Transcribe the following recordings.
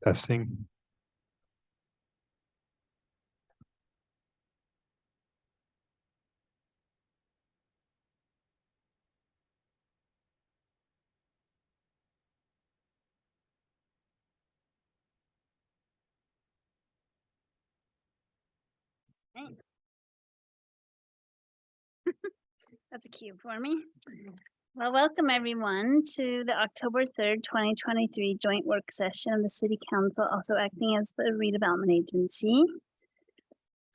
Testing. That's a cue for me. Well, welcome everyone to the October 3rd, 2023 joint work session of the City Council, also acting as the redevelopment agency.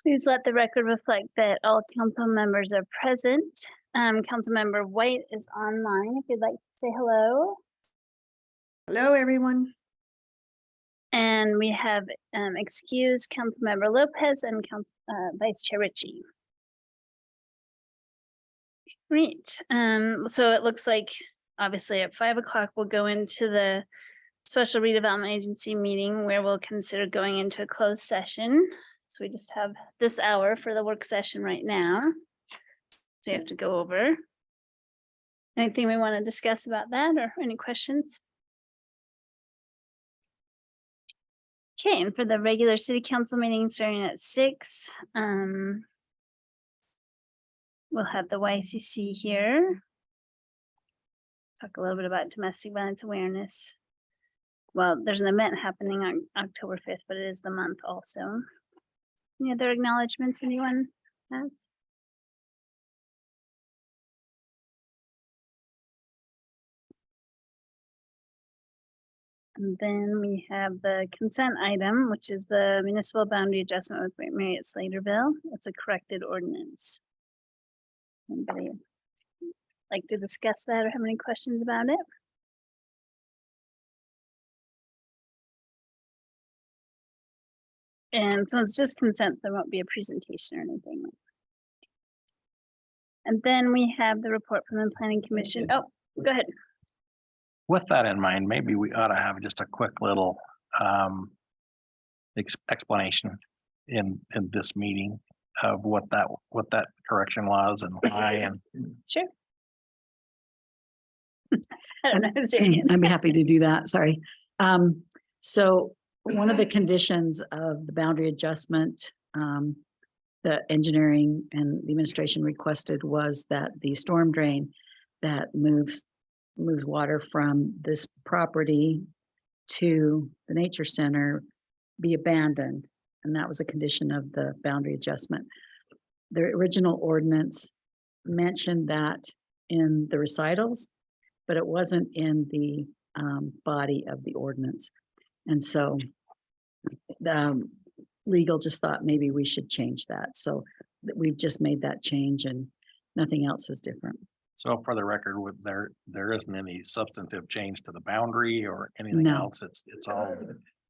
Please let the record reflect that all council members are present. Councilmember White is online if you'd like to say hello. Hello, everyone. And we have excused Councilmember Lopez and Vice Chair Ritchie. Great. So it looks like obviously at 5 o'clock we'll go into the special redevelopment agency meeting where we'll consider going into a closed session. So we just have this hour for the work session right now. So we have to go over. Anything we want to discuss about that or any questions? Okay, and for the regular city council meeting starting at 6, we'll have the YCC here. Talk a little bit about domestic violence awareness. Well, there's an event happening on October 5th, but it is the month also. Any other acknowledgements anyone has? And then we have the consent item, which is the municipal boundary adjustment with Marriott Slaterville. It's a corrected ordinance. Anybody like to discuss that or have any questions about it? And so it's just consent, there won't be a presentation or anything. And then we have the report from the Planning Commission. Oh, go ahead. With that in mind, maybe we ought to have just a quick little explanation in this meeting of what that correction was and why. And Sure. I don't know. who's doing it. I'd be happy to do that. Sorry. So one of the conditions of the boundary adjustment, the engineering and the administration requested was that the storm drain that moves water from this property to the nature center be abandoned. And that was a condition of the boundary adjustment. The original ordinance mentioned that in the recitals, but it wasn't in the body of the ordinance. And so the legal just thought maybe we should change that. So we've just made that change and nothing else is different. so for the record, there isn't any substantive change to the boundary or anything No. else. It's all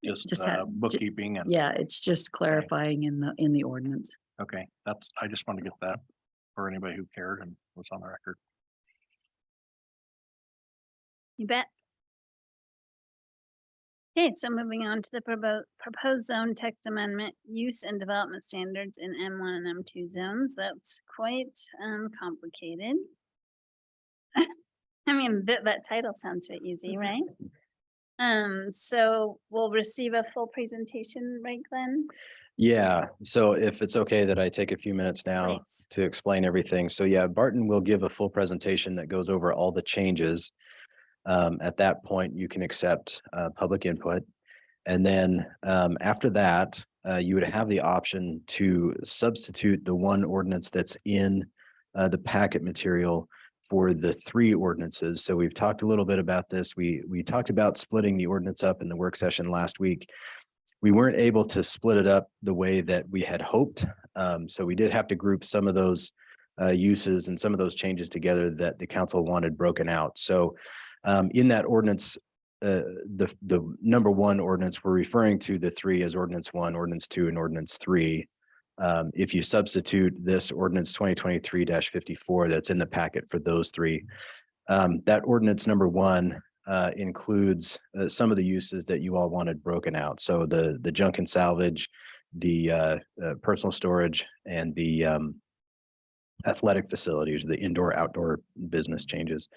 just had- bookkeeping and Yeah, it's just clarifying in the ordinance. okay. I just want to get that for anybody who cared and was on the record. You bet. Okay, so moving on to the proposed zone text amendment, use and development standards in M1 and M2 zones. That's quite complicated. I mean, that title sounds very easy, right? So we'll receive a full presentation, right, Glenn? Yeah, so if it's okay that I take a few minutes now Please. to explain everything. So yeah, Barton will give a full presentation that goes over all the changes. At that point, you can accept public input. And then after that, you would have the option to substitute the one ordinance that's in the packet material for the 3 ordinances. So we've talked a little bit about this. We talked about splitting the ordinance up in the work session last week. We weren't able to split it up the way that we had hoped. So we did have to group some of those uses and some of those changes together that the council wanted broken out. So in that ordinance, the number 1 ordinance, we're referring to the 3 as ordinance 1, ordinance 2, and ordinance 3. If you substitute this ordinance 2023-54 that's in the packet for those 3, that ordinance number 1 includes some of the uses that you all wanted broken out. So the junk and salvage, the personal storage, and the athletic facilities, the indoor outdoor business changes.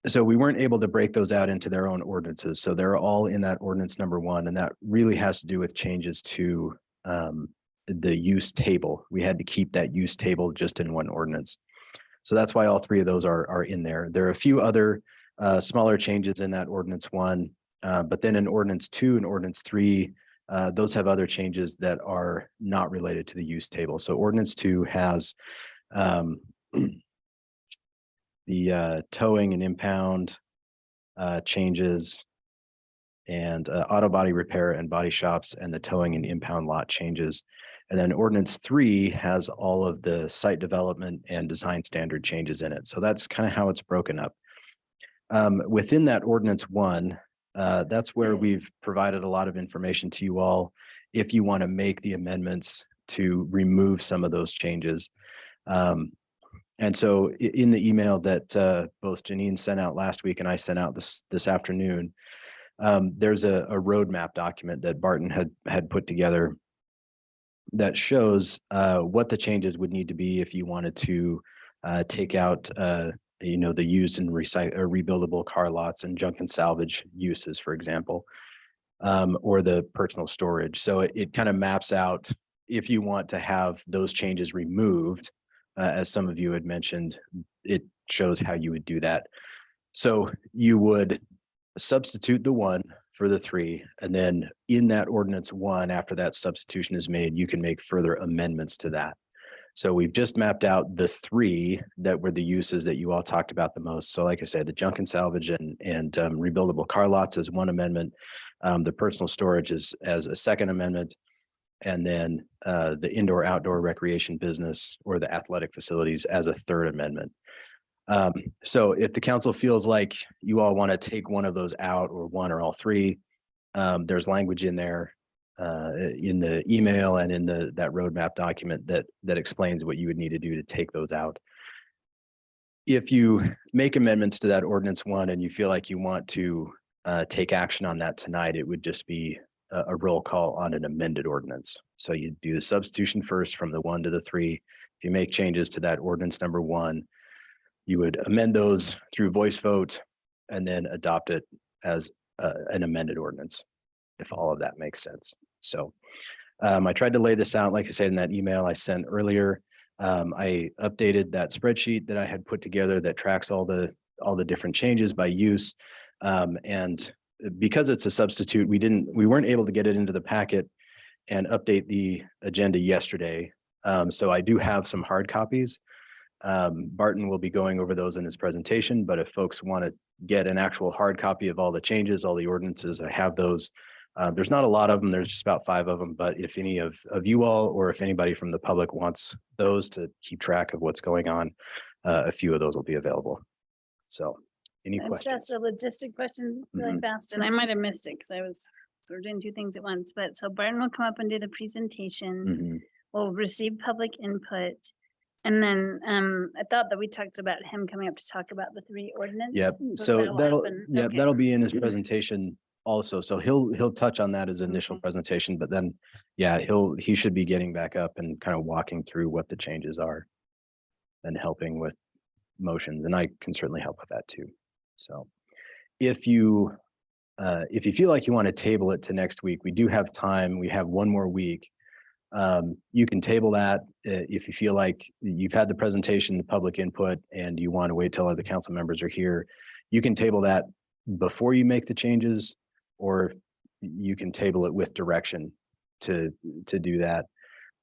So we weren't able to break those out into their own ordinances. So they're all in that ordinance number 1, and that really has to do with changes to the use table. We had to keep that use table just in one ordinance. So that's why all 3 of those are in there. There are a few other smaller changes in that ordinance 1, but then in ordinance 2 and ordinance 3, those have other changes that are not related to the use table. So ordinance 2 has the towing and impound changes, and auto body repair and body shops, and the towing and impound lot changes. And then ordinance 3 has all of the site development and design standard changes in it. So that's kind of how it's broken up. Within that ordinance 1, that's where we've provided a lot of information to you all if you want to make the amendments to remove some of those changes. And so in the email that both Janine sent out last week and I sent out this afternoon, there's a roadmap document that Barton had put together that shows what the changes would need to be if you wanted to take out the used and rebuildable car lots and junk and salvage uses, for example, or the personal storage. So it kind of maps out, if you want to have those changes removed, as some of you had mentioned, it shows how you would do that. So you would substitute the 1 for the 3, and then in that ordinance 1, after that substitution is made, you can make further amendments to that. So we've just mapped out the 3 that were the uses that you all talked about the most. So like I said, the junk and salvage and rebuildable car lots is 1 amendment. The personal storage is as a 2nd amendment. And then the indoor outdoor recreation business or the athletic facilities as a 3rd amendment. So if the council feels like you all want to take one of those out, or 1 or all 3, there's language in there in the email and in that roadmap document that explains what you would need to do to take those out. If you make amendments to that ordinance 1 and you feel like you want to take action on that tonight, it would just be a roll call on an amended ordinance. So you do the substitution first from the 1 to the 3. If you make changes to that ordinance number 1, you would amend those through voice vote and then adopt it as an amended ordinance, if all of that makes sense. So I tried to lay this out, like I said, in that email I sent earlier. I updated that spreadsheet that I had put together that tracks all the different changes by use. And because it's a substitute, we weren't able to get it into the packet and update the agenda yesterday. So I do have some hard copies. Barton will be going over those in his presentation, but if folks want to get an actual hard copy of all the changes, all the ordinances, I have those. There's not a lot of them. There's just about 5 of them, but if any of you all, or if anybody from the public wants those to keep track of what's going on, a few of those will be available. So any I just questions? asked a logistic question really fast, and I might have missed it because I was sort of doing 2 things at once. But so Barton will come up and do the presentation. Mhm. We'll receive public input. And then I thought that we talked about him coming up to talk about the 3 ordinance. Yep. So that'll be in his presentation also. So he'll touch on that as initial presentation, but then, yeah, he should be getting back up and kind of walking through what the changes are and helping with motions. And I can certainly help with that too. So if you feel like you want to table it to next week, we do have time. We have 1 more week. You can table that if you feel like you've had the presentation, the public input, and you want to wait till the council members are here. You can table that before you make the changes, or you can table it with direction to do that.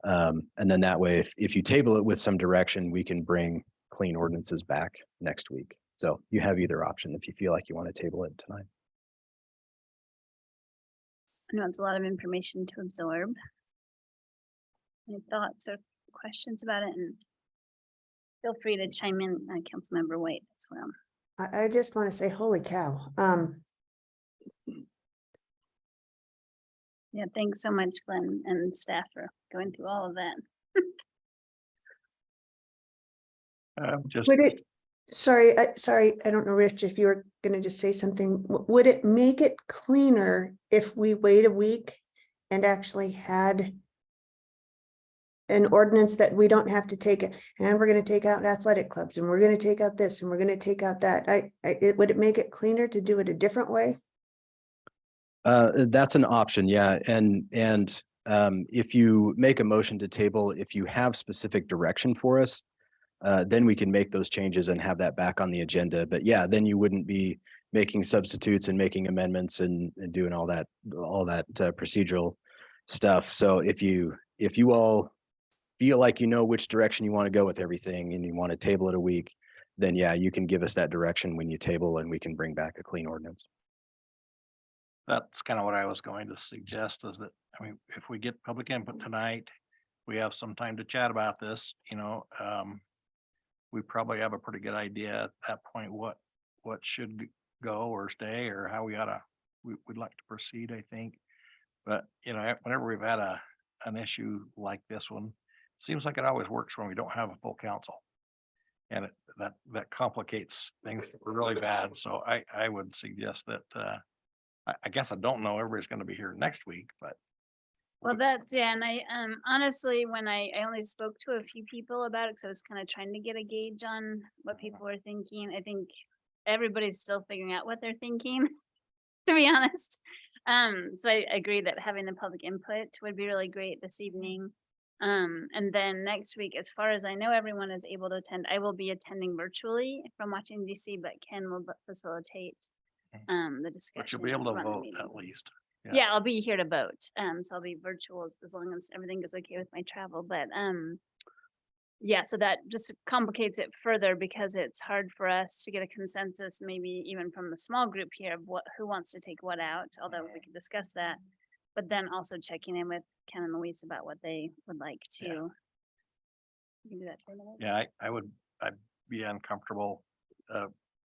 And then that way, if you table it with some direction, we can bring clean ordinances back next week. So you have either option if you feel like you want to table it tonight. I know it's a lot of information to absorb. Any thoughts or questions about it? And feel free to chime in, Councilmember White as well. I just want to say, holy cow. Yeah, thanks so much, Glenn and staff, for going through all of that. Would it, sorry, I don't know, Rich, if you were going to just say something. Would it make it cleaner if we wait a week and actually had an ordinance that we don't have to take it, and we're gonna take out athletic clubs, and we're gonna take out this, and we're gonna take out that, would it make it cleaner to do it a different way? That's an option, yeah. And if you make a motion to table, if you have specific direction for us, then we can make those changes and have that back on the agenda. But yeah, then you wouldn't be making substitutes and making amendments and doing all that procedural stuff. So if you all feel like you know which direction you want to go with everything and you want to table it a week, then yeah, you can give us that direction when you table and we can bring back a clean ordinance. That's kind of what I was going to suggest is that, I mean, if we get public input tonight, we have some time to chat about this, we probably have a pretty good idea at that point, what should go or stay or how we'd like to proceed, I think. But, whenever we've had an issue like this one, it seems like it always works when we don't have a full council. And that complicates things really bad. So I would suggest that, I guess I don't know everybody's going to be here next week, but. Well, and I, honestly, when I only spoke to a few people about it, because I was kind of trying to get a gauge on what people were thinking. I think everybody's still figuring out what they're thinking, to be honest. So I agree that having the public input would be really great this evening. And then next week, as far as I know, everyone is able to attend. I will be attending virtually from Washington DC, but Ken will facilitate the discussion. But you'll be able to run the vote meeting. at least. Yeah, I'll be here to vote. So I'll be virtual as long as everything is okay with my travel. But yeah, so that just complicates it further because it's hard for us to get a consensus, maybe even from the small group here of who wants to take what out, although we could discuss that. But then also checking in with Ken and Louise about what they would like to. Yeah. You can do that. Taylor? Yeah, I'd be uncomfortable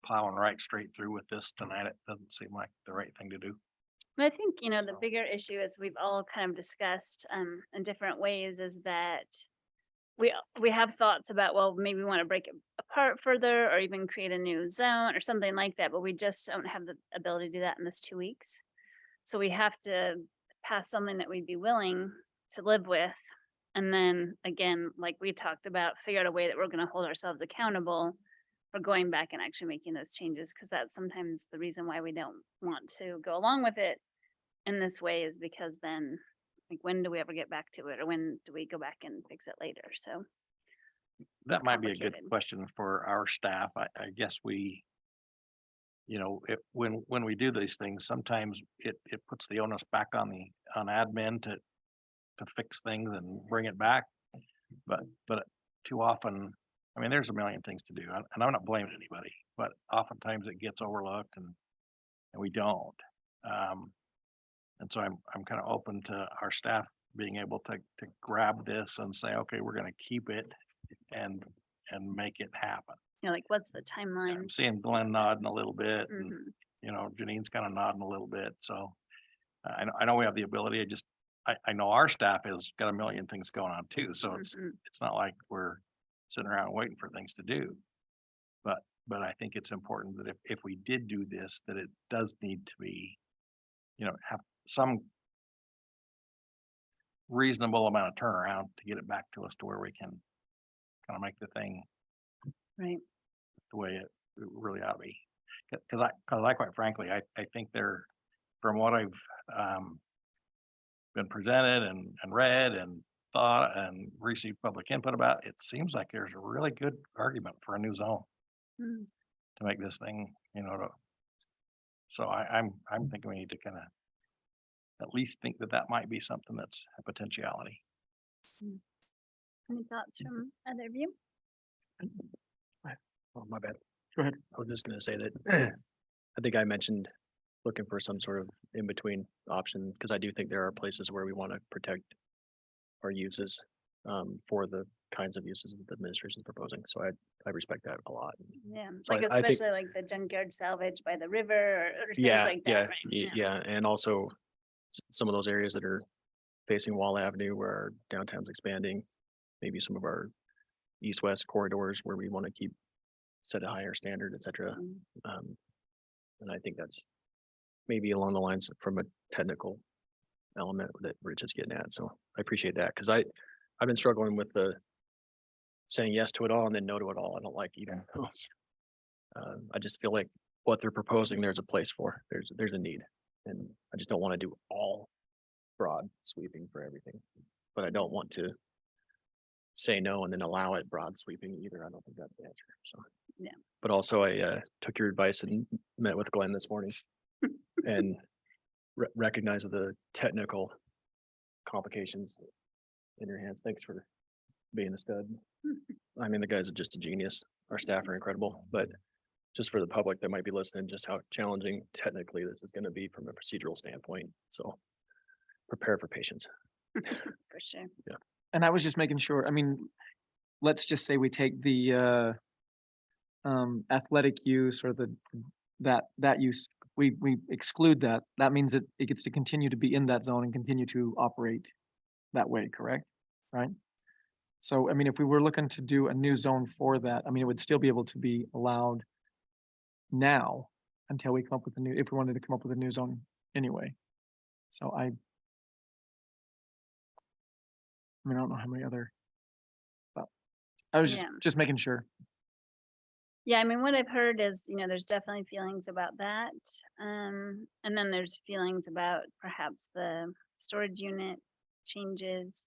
plowing right straight through with this tonight. It doesn't seem like the right thing to do. But I think, the bigger issue is we've all kind of discussed in different ways is that we have thoughts about, well, maybe we want to break it apart further or even create a new zone or something like that, but we just don't have the ability to do that in this 2 weeks. So we have to pass something that we'd be willing to live with. And then again, like we talked about, figure out a way that we're going to hold ourselves accountable for going back and actually making those changes. Because that's sometimes the reason why we don't want to go along with it in this way is because then like when do we ever get back to it or when do we go back and fix it later? So That might be a good complicated. question for our staff. I guess we, when we do these things, sometimes it puts the onus back on admin to fix things and bring it back. But too often, I mean, there's a million things to do, and I'm not blaming anybody, but oftentimes it gets overlooked and we don't. And so I'm kind of open to our staff being able to grab this and say, okay, we're going to keep it and make it happen. Like what's the timeline? I'm seeing Glenn nodding a little bit and, Mhm. Janine's kind of nodding a little bit. So I know we have the ability. I know our staff has got a million things going on too. So Mhm. it's not like we're sitting around waiting for things to do. But I think it's important that if we did do this, that it does need to be, have some reasonable amount of turnaround to get it back to us to where we can kind of make the thing Right. the way it really ought to be. Because I quite frankly, I think from what I've been presented and read and thought and received public input about, it seems like there's a really good argument for a new zone Mm. to make this thing, so I'm thinking we need to kind of at least think that might be something that's a potentiality. Any thoughts from either of you? Oh, my bad. Go ahead. I was just gonna say that I think I mentioned looking for some sort of in-between option, because I do think there are places where we want to protect our uses for the kinds of uses that the administration is proposing. So I respect that a lot. Yeah, So like I think- especially like the junkyard salvage by the river or things Yeah, like yeah, that, right? yeah. And also some of those areas that are facing Wall Avenue where our downtown's expanding, maybe some of our east-west corridors where we want to set a higher standard, et cetera. Mm. And I think that's maybe along the lines from a technical element that Rich is getting at. So I appreciate that, because I I've been struggling with the saying yes to it all and then no to it all. I don't like either of those. I just feel like what they're proposing, there's a place for, there's a need. And I just don't want to do all broad sweeping for everything, but I don't want to say no and then allow it broad sweeping either. I don't think that's the answer. So. Yeah. But also I took your advice and met with Glenn this morning and recognize the technical complications in your hands. Thanks for being a stud. I mean, the guy's just a genius. Our staff are incredible, but just for the public that might be listening, just how challenging technically this is going to be from a procedural standpoint. So prepare for patience. For sure. And I was just making sure, I mean, let's just say we take the athletic use or that use, we exclude that. That means that it gets to continue to be in that zone and continue to operate that way, correct? Right? So, I mean, if we were looking to do a new zone for that, I mean, it would still be able to be allowed now until we come up with a new, if we wanted to come up with a new zone anyway. So I mean, I don't know how many other, but I was Yeah. just making sure. Yeah, I mean, what I've heard is, there's definitely feelings about that. And then there's feelings about perhaps the storage unit changes.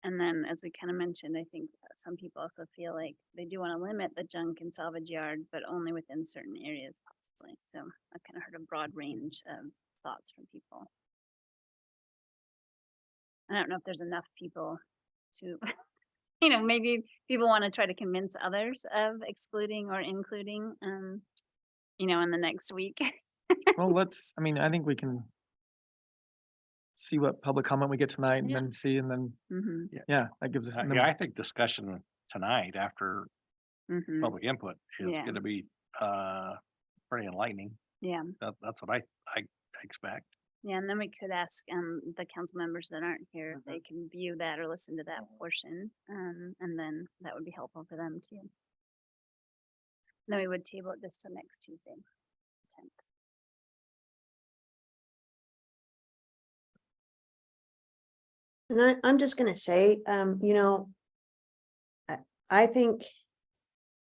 And then, as we kind of mentioned, I think some people also feel like they do want to limit the junk and salvage yard, but only within certain areas possibly. So I've kind of heard a broad range of thoughts from people. I don't know if there's enough people to, maybe people want to try to convince others of excluding or including, in the next week. Well, I mean, I think we can see what public comment we get tonight and Yeah. then see, and then, Hmm. yeah, that gives us. and then- Yeah, I think discussion tonight after Hmm. public input is Yeah. gonna be pretty enlightening. Yeah. That's what I expect. Yeah, and then we could ask the council members that aren't here if they can view that or listen to that portion. And then that would be helpful for them too. Then we would table it just till next Tuesday, 10th. And I'm just gonna say, I think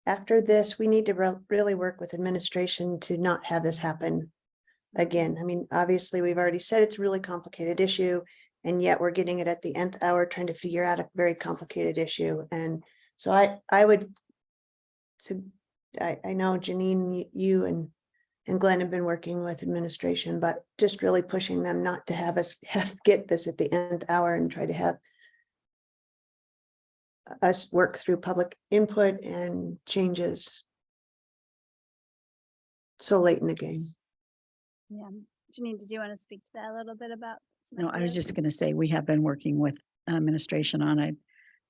after this, we need to really work with administration to not have this happen again. I mean, obviously, we've already said it's a really complicated issue, and yet we're getting it at the nth hour, trying to figure out a very complicated issue. And so I would, I know Janine, you and Glenn have been working with administration, but just really pushing them not to have us get this at the nth hour and try to have us work through public input and changes so late in the game. Yeah. Janine, did you want to speak to that a little bit about? some No, I was ideas? just going to say, we have been working with administration on, I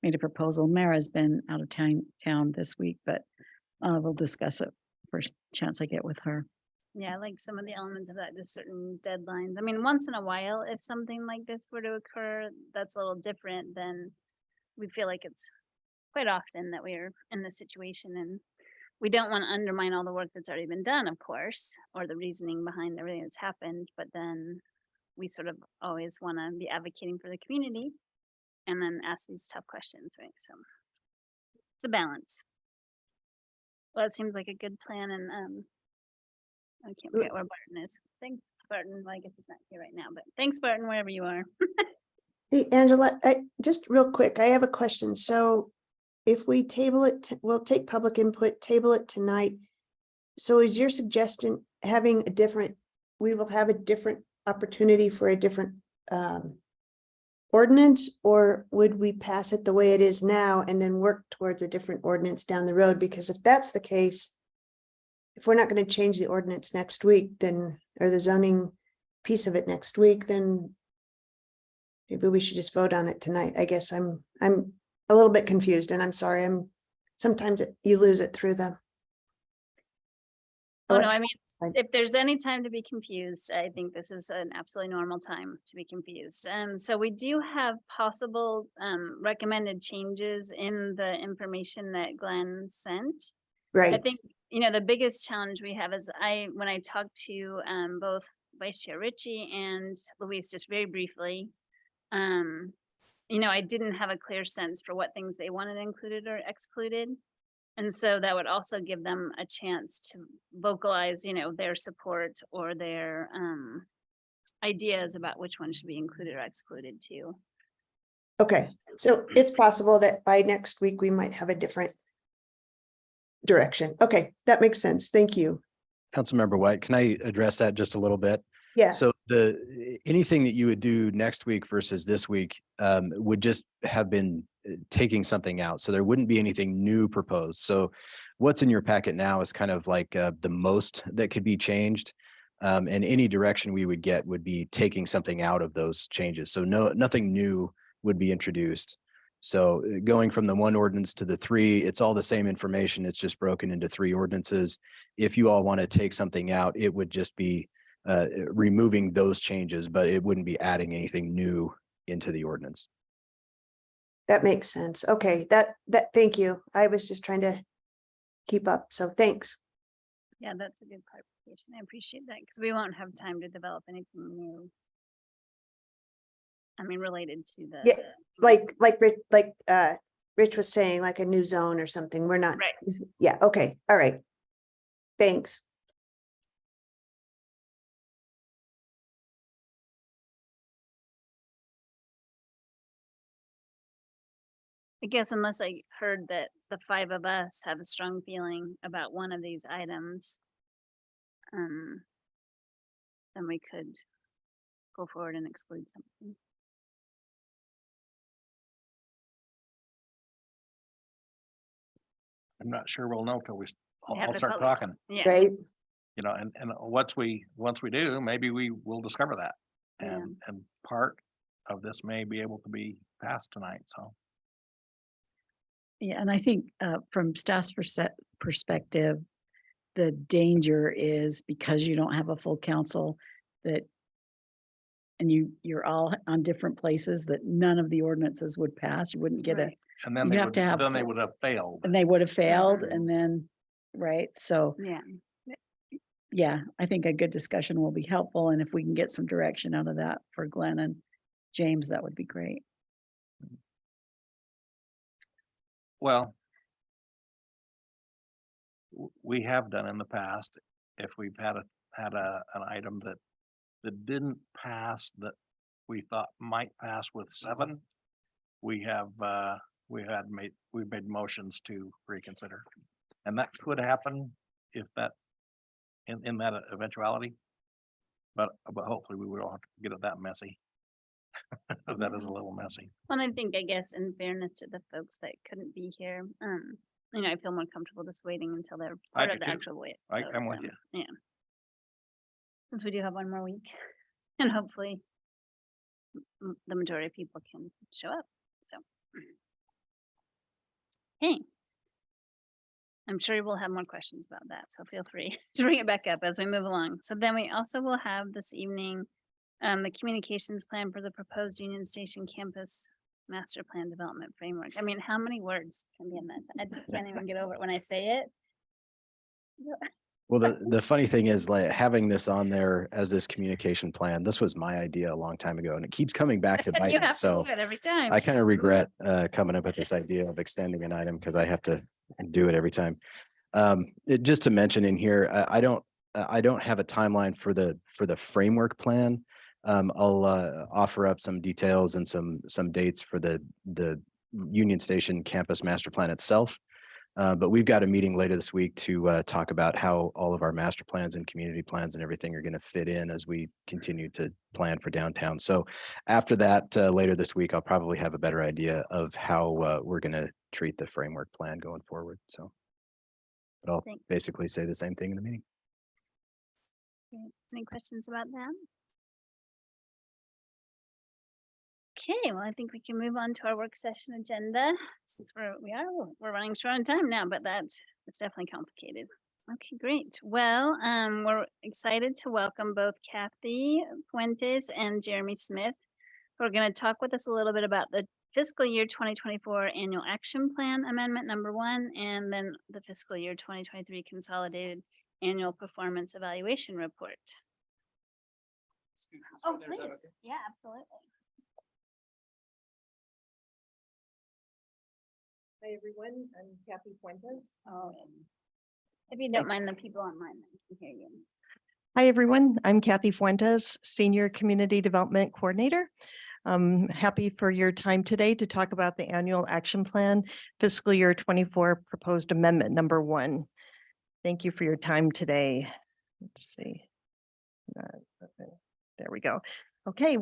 made a proposal. Mara's been out of town this week, but we'll discuss it first chance I get with her. Yeah, I like some of the elements of that, just certain deadlines. I mean, once in a while, if something like this were to occur, that's a little different than we feel like it's quite often that we're in this situation, and we don't want to undermine all the work that's already been done, of course, or the reasoning behind everything that's happened, but then we sort of always want to be advocating for the community and then ask these tough questions, right? So it's a balance. Well, it seems like a good plan, and I can't forget where Barton is. Thanks, Barton. Well, I guess he's not here right now, but thanks, Barton, wherever you are. Hey, Angela, just real quick, I have a question. So if we table it, we'll take public input, table it tonight. So is your suggestion having we will have a different opportunity for a different ordinance, or would we pass it the way it is now and then work towards a different ordinance down the road? Because if that's the case, if we're not going to change the ordinance next week, then, or the zoning piece of it next week, then maybe we should just vote on it tonight. I guess I'm a little bit confused, and I'm sorry. Sometimes you lose it through the. Oh, no, I mean, Like- if there's any time to be confused, I think this is an absolutely normal time to be confused. So we do have possible recommended changes in the information that Glenn sent. I Right, think, the biggest challenge we have is when I talked to both Vice Chair Ritchie and Louise just very briefly, I didn't have a clear sense for what things they wanted included or excluded. And so that would also give them a chance to vocalize, their support or their ideas about which one should be included or excluded too. Okay, so it's possible that by next week, we might have a different direction. Okay, that makes sense. Thank you. Councilmember White, can I address that just a little bit? Yeah, So anything that you would do next week versus this week would just have been taking something out. So there wouldn't be anything new proposed. So what's in your packet now is kind of like the most that could be changed. And any direction we would get would be taking something out of those changes. So nothing new would be introduced. So going from the one ordinance to the three, it's all the same information. It's just broken into three ordinances. If you all want to take something out, it would just be removing those changes, but it wouldn't be adding anything new into the ordinance. that makes sense. Okay, thank you. I was just trying to keep up, so thanks. Yeah, that's a good clarification. I appreciate that because we won't have time to develop anything new. I mean, related to the. Yeah, Rich was saying, like a new zone or something. We're not. Right. Yeah, okay, all right. Thanks. I guess unless I heard that the five of us have a strong feeling about one of these items, then we could go forward and exclude something. I'm not sure we'll know till we have all the start public- talking, Yeah. Right, and once we do, maybe we will discover that. Yeah. And part of this may be able to be passed tonight, so. Yeah, and I think from staff's perspective, the danger is because you don't have a full council that, and you're all on different places, that none of the ordinances would pass. You wouldn't get Right. And then You they have would, to have then they full- would have failed. and they would have failed, Mhm. and then, right? So Yeah. yeah, I think a good discussion will be helpful, and if we can get some direction out of that for Glenn and James, that would be great. Well, we have done in the past, if we've had an item that didn't pass, that we thought might pass with 7, we've made motions to reconsider. And that could happen if that, in that eventuality. But hopefully we will have to get it that messy. That is a little messy. Well, I think, I guess, in fairness to the folks that couldn't be here, I feel more comfortable just waiting until they're I part do of the too. actual way. I'm with you. Yeah. Since we do have one more week, and hopefully the majority of people can show up, so. Hey. I'm sure we'll have more questions about that, so feel free to bring it back up as we move along. So then we also will have this evening the communications plan for the proposed Union Station campus master plan development framework. I mean, how many words can be in that? I can't even get over it when I say it. Well, the funny thing is, like, having this on there as this communication plan, this was my idea a long time ago, and it keeps coming back to bite You me. have to So do it every time. I kind of regret coming up with this idea of extending an item because I have to do it every time. Just to mention in here, I don't have a timeline for the framework plan. I'll offer up some details and some dates for the Union Station campus master plan itself. But we've got a meeting later this week to talk about how all of our master plans and community plans and everything are going to fit in as we continue to plan for downtown. So after that, later this week, I'll probably have a better idea of how we're going to treat the framework plan going forward. So, but I'll Thanks. basically say the same thing in the meeting. Any questions about that? Okay, well, I think we can move on to our work session agenda since we're running short on time now, but it's definitely complicated. Okay, great. Well, we're excited to welcome both Kathy Fuentes and Jeremy Smith, who are going to talk with us a little bit about the fiscal year 2024 annual action plan amendment number 1, and then the fiscal year 2023 consolidated annual performance evaluation report. Oh, please. Yeah, absolutely. Hi, everyone. I'm Kathy Fuentes. If you don't mind the people online, I can hear you. Hi, everyone. I'm Kathy Fuentes, Senior Community Development Coordinator. I'm happy for your time today to talk about the Annual Action Plan Fiscal Year 24 Proposed Amendment Number 1. Thank you for your time today. Let's see. There we go. Okay,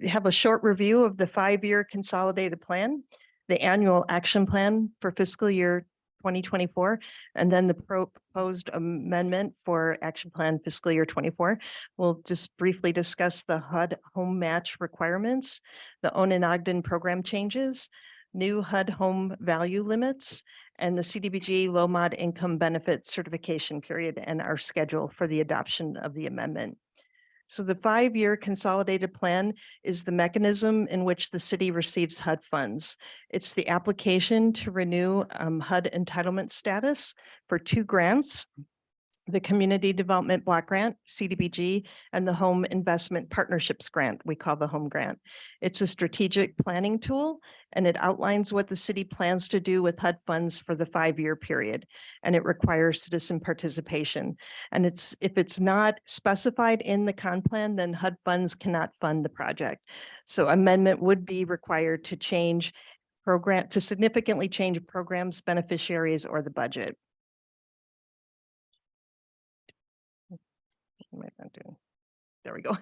have a short review of the 5-year consolidated plan, the annual action plan for fiscal year 2024, and then the proposed amendment for action plan fiscal year 24. We'll just briefly discuss the HUD home match requirements, the Ogden program changes, new HUD home value limits, and the CDBG low mod income benefit certification period, and our schedule for the adoption of the amendment. So the 5-year consolidated plan is the mechanism in which the city receives HUD funds. It's the application to renew HUD entitlement status for 2 grants: the Community Development Block Grant, CDBG, and the Home Investment Partnerships Grant, we call the Home Grant. It's a strategic planning tool, and it outlines what the city plans to do with HUD funds for the 5-year period, and it requires citizen participation. And if it's not specified in the con plan, then HUD funds cannot fund the project. So amendment would be required to significantly change programs, beneficiaries, or the budget. There we go.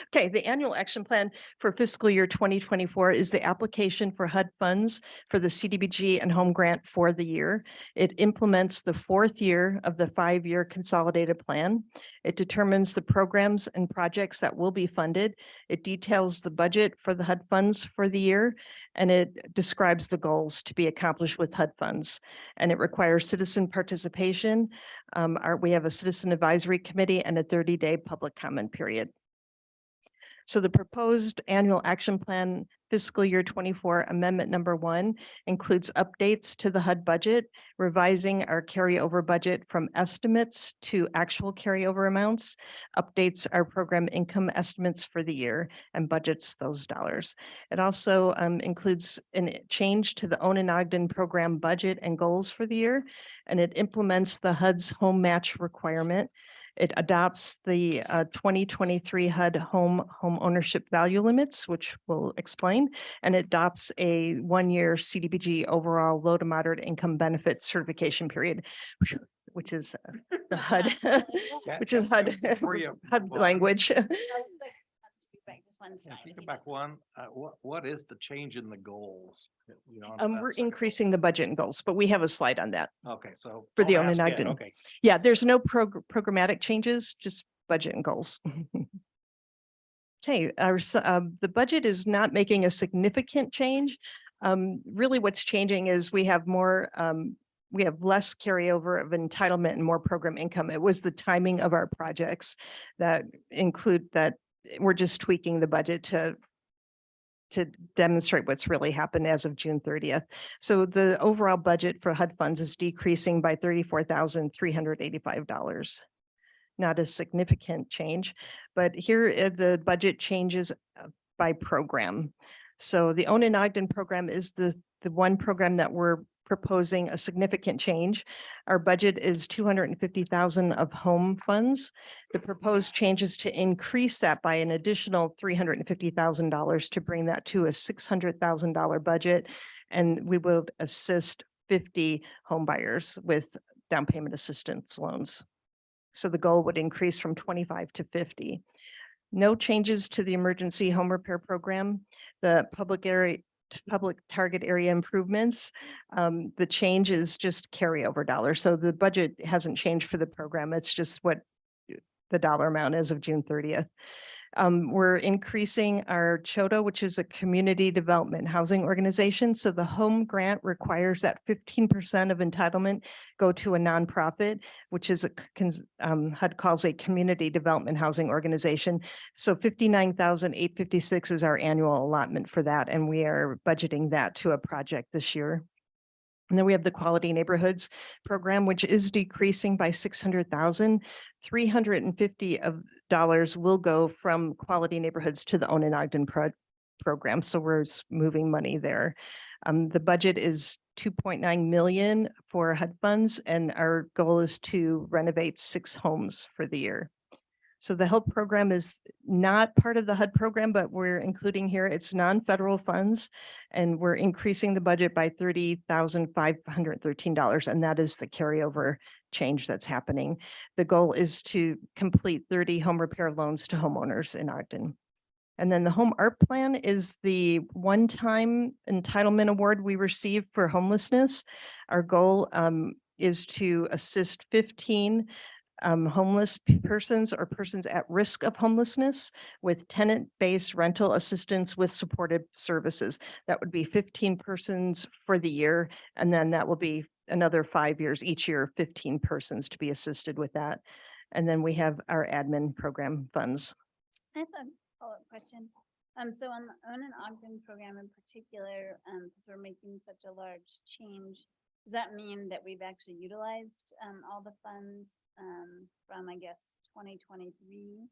Okay, the annual action plan for fiscal year 2024 is the application for HUD funds for the CDBG and home grant for the year. It implements the 4th year of the 5-year consolidated plan. It determines the programs and projects that will be funded. It details the budget for the HUD funds for the year, and it describes the goals to be accomplished with HUD funds. And it requires citizen participation. We have a citizen advisory committee and a 30-day public comment period. So the proposed annual action plan fiscal year 24 amendment number 1 includes updates to the HUD budget, revising our carryover budget from estimates to actual carryover amounts, updates our program income estimates for the year, and budgets those dollars. It also includes a change to the Ogden program budget and goals for the year, and it implements the HUD's home match requirement. It adopts the 2023 HUD home ownership value limits, which we'll explain, and it adopts a 1-year CDBG overall low to moderate income benefit certification period, which is the HUD, which is HUD, HUD language. Just one slide. If you go back one, what is the change in the goals? You know, We're increasing the budget and goals, but we have a slide on that. Okay, so. For the don't ask Ogden. yet, okay. Yeah, there's no programmatic changes, just budget and goals. Okay, the budget is not making a significant change. Really what's changing is we have less carryover of entitlement and more program income. It was the timing of our projects that include that. We're just tweaking the budget to demonstrate what's really happened as of June 30th. So the overall budget for HUD funds is decreasing by $34,385. Not a significant change, but here are the budget changes by program. So the Ogden program is the one program that we're proposing a significant change. Our budget is $250,000 of home funds. The proposed changes to increase that by an additional $350,000 to bring that to a $600,000 budget. And we will assist 50 home buyers with down payment assistance loans. So the goal would increase from 25 to 50. No changes to the emergency home repair program, the public target area improvements. The change is just carryover dollars. So the budget hasn't changed for the program. It's just what the dollar amount is of June 30th. We're increasing our CHOTA, which is a community development housing organization. So the home grant requires that 15% of entitlement go to a nonprofit, which is HUD calls a community development housing organization. So $59,856 is our annual allotment for that. And we are budgeting that to a project this year. And then we have the Quality Neighborhoods program, which is decreasing by $600,000. $350 will go from Quality Neighborhoods to the Ogden program. So we're moving money there. The budget is 2.9 million for HUD funds, and our goal is to renovate 6 homes for the year. So the HELP program is not part of the HUD program, but we're including here, it's non-federal funds, and we're increasing the budget by $30,513, and that is the carryover change that's happening. The goal is to complete 30 home repair loans to homeowners in Ogden. And then the Home Art Plan is the one-time entitlement award we received for homelessness. Our goal is to assist 15 homeless persons or persons at risk of homelessness with tenant-based rental assistance with supportive services. That would be 15 persons for the year, and then that will be another 5 years, each year, 15 persons to be assisted with that. And then we have our admin program funds. I have a follow-up question. So on the Own and Ogden program in particular, since we're making such a large change, does that mean that we've actually utilized all the funds from, I guess, 2023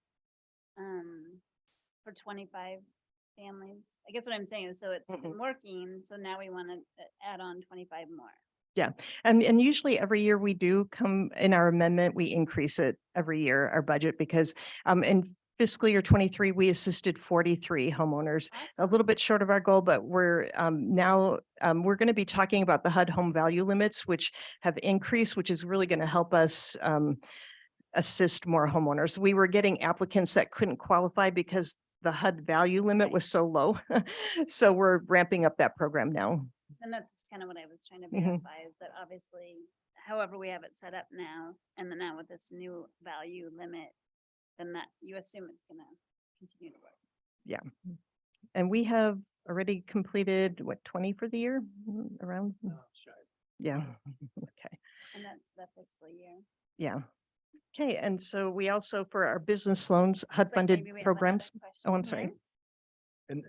for 25 families? I guess what I'm saying is, so it's been working, so now we want to add on 25 more. Yeah, and usually every year we do come in our amendment, we increase it every year, our budget, because in fiscal year 23, we assisted 43 homeowners, a little bit short of our goal, but we're now we're going to be talking about the HUD home value limits, which have increased, which is really going to help us assist more homeowners. We were getting applicants that couldn't qualify because the HUD value limit was so low. So we're ramping up that program now. And that's kind of what I was trying to verify, is that obviously, however we have it set up now, and then now with this new value limit, then that you assume it's gonna continue to work. Yeah. And we have already completed, what, 20 for the year around? Yeah. Okay. And that's the fiscal year. Yeah. Okay. And so we also, for our business loans, HUD Looks like maybe funded we have one other programs. Oh, I'm question sorry. here.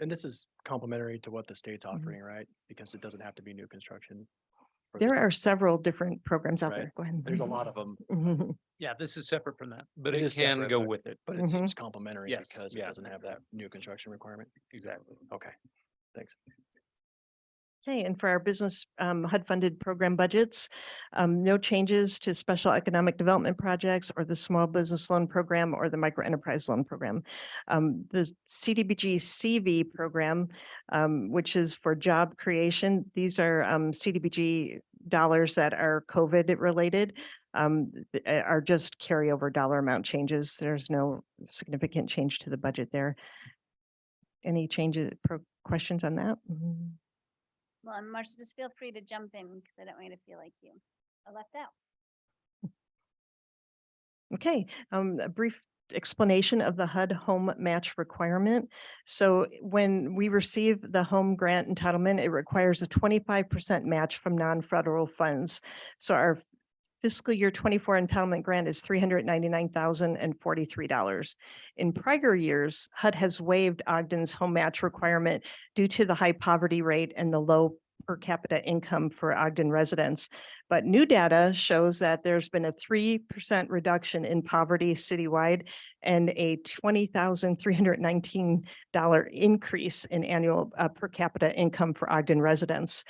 And this is complementary to what the state's Mhm. offering, right? Because it doesn't have to be new construction. for There the- are several different programs out Right. there. Go ahead. There's a lot of them. Mhm. Yeah, this is separate from that, but It it is can separate, go but- with it. But it's Mhm. it's complementary Yes, because it yeah. doesn't have that new construction requirement. Exactly. Okay, thanks. Okay, and for our business HUD funded program budgets, no changes to special economic development projects or the small business loan program or the micro enterprise loan program. The CDBG CV program, which is for job creation, these are CDBG dollars that are COVID related, are just carryover dollar amount changes. There's no significant change to the budget there. Any changes, questions on that? Mhm. Well, and Marcia, just feel free to jump in, because I don't want you to feel like you are left out. Okay, a brief explanation of the HUD home match requirement. So when we receive the home grant entitlement, it requires a 25% match from non-federal funds. So our fiscal year 24 entitlement grant is $399,043. In prior years, HUD has waived Ogden's home match requirement due to the high poverty rate and the low per capita income for Ogden residents. But new data shows that there's been a 3% reduction in poverty citywide and a $20,319 increase in annual per capita income for Ogden residents.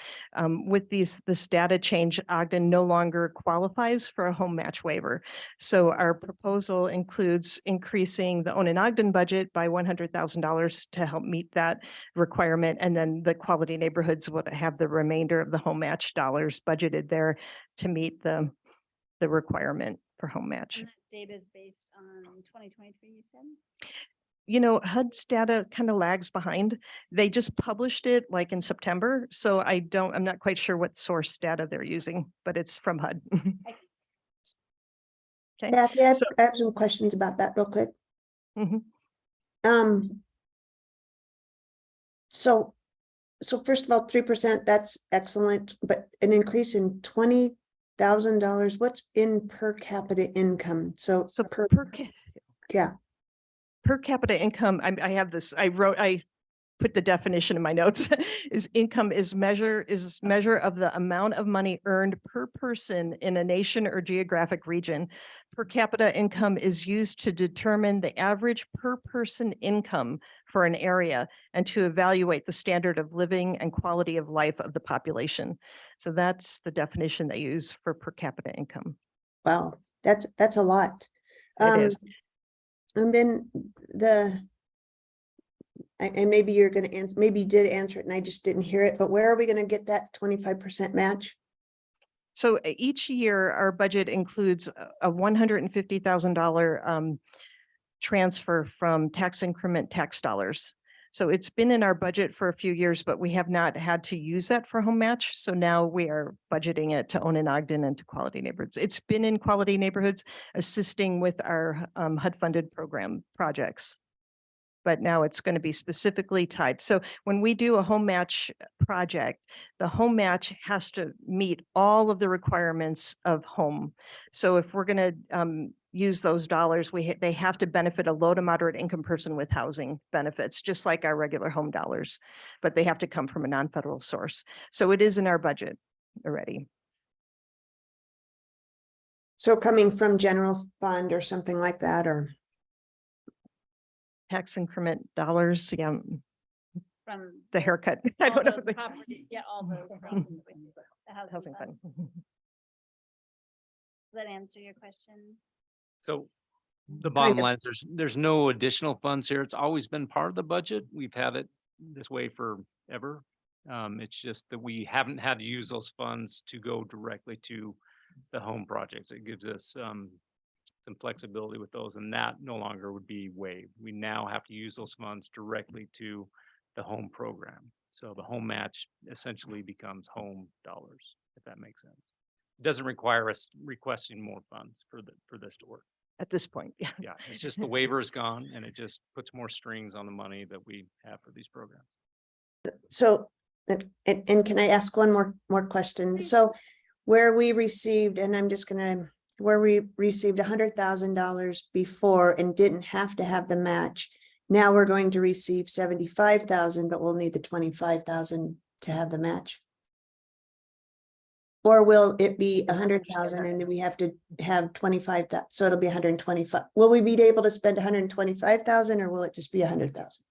With this data change, Ogden no longer qualifies for a home match waiver. So our proposal includes increasing the Own and Ogden budget by $100,000 to help meet that requirement. And then the quality neighborhoods would have the remainder of the home match dollars budgeted there to meet the requirement for home match. And that data is based on 2023, you said? You know, HUD's data kind of lags behind. They just published it like in September. So I'm not quite sure what source data they're using, but it's from HUD. Okay. Kathy, So- I have some questions about that real quick. Mhm. So first of all, 3%, that's excellent, but an increase in $20,000, what's in per capita income? So So per, yeah, per capita income, I have this, I put the definition in my notes, is income is measure of the amount of money earned per person in a nation or geographic region. Per capita income is used to determine the average per person income for an area and to evaluate the standard of living and quality of life of the population. So that's the definition they use for per capita income. Wow, that's a lot. It is. And then and maybe you're gonna answer, maybe you did answer it and I just didn't hear it, but where are we gonna get that 25% match? So each year, our budget includes a $150,000 transfer from tax increment tax dollars. So it's been in our budget for a few years, but we have not had to use that for home match. So now we are budgeting it to own in Ogden and to Quality Neighborhoods. It's been in Quality Neighborhoods, assisting with our HUD-funded program projects. But now it's going to be specifically tied. So when we do a home match project, the home match has to meet all of the requirements of home. So if we're going to use those dollars, they have to benefit a low to moderate income person with housing benefits, just like our regular home dollars, but they have to come from a non-federal source. So it is in our budget already. So coming from general fund or something like that, or? Tax increment dollars, yeah, From the haircut. I all don't know. those property- Yeah, all those things, the Housing housing fund. fund. Does that answer your question? So the bottom line, is there's no additional funds here. It's always been part of the budget. We've had it this way forever. It's just that we haven't had to use those funds to go directly to the home projects. It gives us some flexibility with those, and that no longer would be waived. We now have to use those funds directly to the home program. So the home match essentially becomes home dollars, if that makes sense. It doesn't require us requesting more funds for this to work. At this point, yeah. Yeah, it's just the waiver is gone and it just puts more strings on the money that we have for these programs. So, and can I ask one more question? So where we received, and I'm just gonna, where we received $100,000 before and didn't have to have the match, now we're going to receive 75,000, but we'll need the 25,000 to have the match. Or will it be 100,000 and then we have to have 25,000, so it'll be 125. Will we be able to spend 125,000 or will it just be 100,000?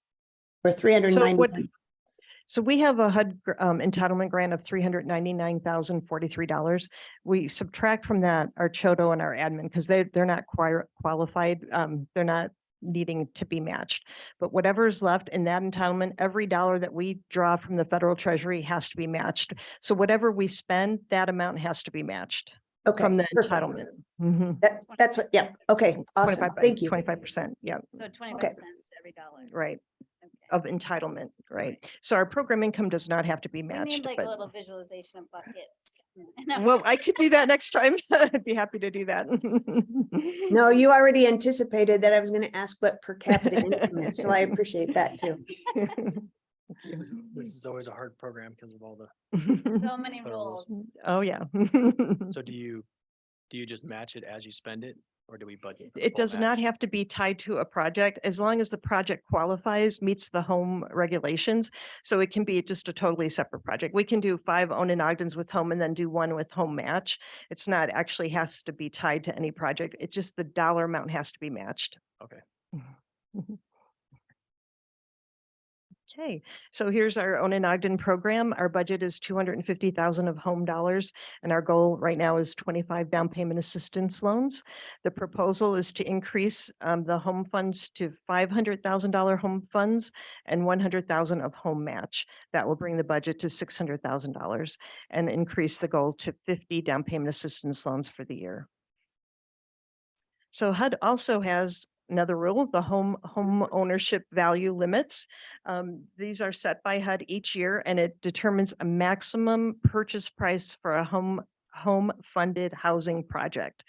Or 390? So we have a HUD entitlement grant of $399,043. We subtract from that our CHOTO and our admin because they're not qualified. They're not needing to be matched. But whatever is left in that entitlement, every dollar that we draw from the federal treasury has to be matched. So whatever we spend, that amount has to be matched Okay, from the perfect. entitlement. Mhm. That's what, yeah, okay, awesome, thank you. 25%, yeah, So 25 cents every dollar. right, Okay. of entitlement, right. So our program income does not have to be We matched. need like a but- little visualization of buckets. Well, I could do that next time. I'd be happy to do that. No, you already anticipated that I was gonna ask what per capita income is, so I appreciate that too. This is always a hard program because of all the, So many Federal rules. rules. Oh, yeah. so do you just match it as you spend it? Or do we budget? for the It full does not match? have to be tied to a project as long as the project qualifies, meets the home regulations. So it can be just a totally separate project. We can do 5 own in Ogdens with home and then do 1 with home match. It's not actually has to be tied to any project. It's just the dollar amount has to be matched. Okay. Okay, so here's our own in Ogden program. Our budget is 250,000 of home dollars, and our goal right now is 25 down payment assistance loans. The proposal is to increase the home funds to $500,000 home funds and 100,000 of home match. That will bring the budget to $600,000 and increase the goal to 50 down payment assistance loans for the year. So HUD also has another rule, the home ownership value limits. These are set by HUD each year, and it determines a maximum purchase price for a home funded housing project.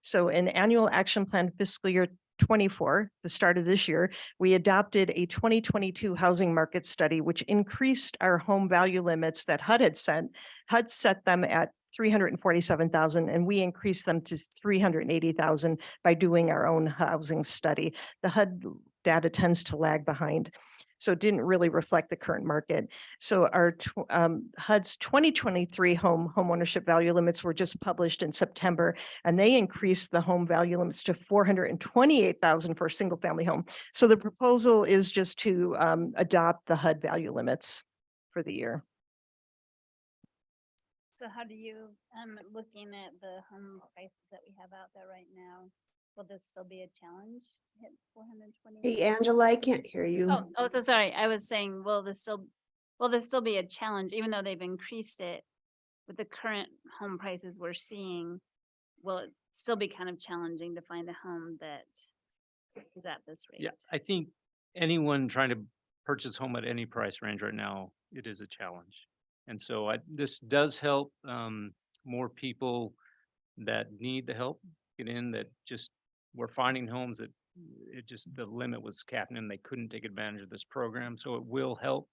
So in annual action plan fiscal year 24, the start of this year, we adopted a 2022 housing market study, which increased our home value limits that HUD had set. HUD set them at 347,000 and we increased them to 380,000 by doing our own housing study. The HUD data tends to lag behind. So it didn't really reflect the current market. So our HUD's 2023 home ownership value limits were just published in September, and they increased the home value limits to 428,000 for a single family home. So the proposal is just to adopt the HUD value limits for the year. So how do you, looking at the home prices that we have out there right now, will this still be a challenge to hit 420? Hey, Angela, I can't hear you. Oh, so sorry. I was saying, will this still be a challenge, even though they've increased it with the current home prices we're seeing? Will it still be kind of challenging to find a home that is at this rate? Yeah, I think anyone trying to purchase home at any price range right now, it is a challenge. And so this does help more people that need the help get in, that just we're finding homes that the limit was capped and they couldn't take advantage of this program. So it will help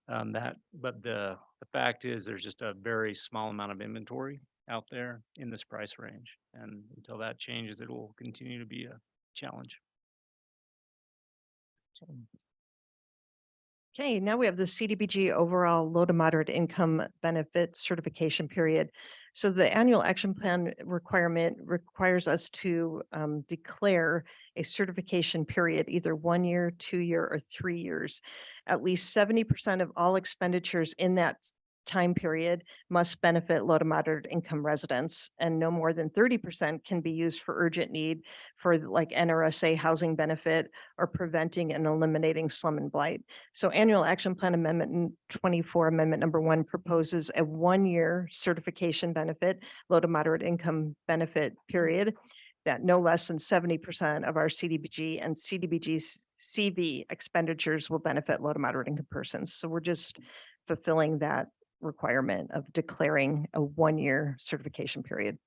that. But the fact is there's just a very small amount of inventory out there in this price range. And until that changes, it will continue to be a challenge. Okay, now we have the CDBG overall low to moderate income benefit certification period. So the annual action plan requirement requires us to declare a certification period, either 1 year, 2 year, or 3 years. At least 70% of all expenditures in that time period must benefit low to moderate income residents, and no more than 30% can be used for urgent need for like NRSA housing benefit or preventing and eliminating slum and blight. So annual action plan amendment 24, amendment number 1 proposes a 1-year certification benefit, low to moderate income benefit period, that no less than 70% of our CDBG and CDBG CV expenditures will benefit low to moderate income persons. So we're just fulfilling that requirement of declaring a 1-year certification period.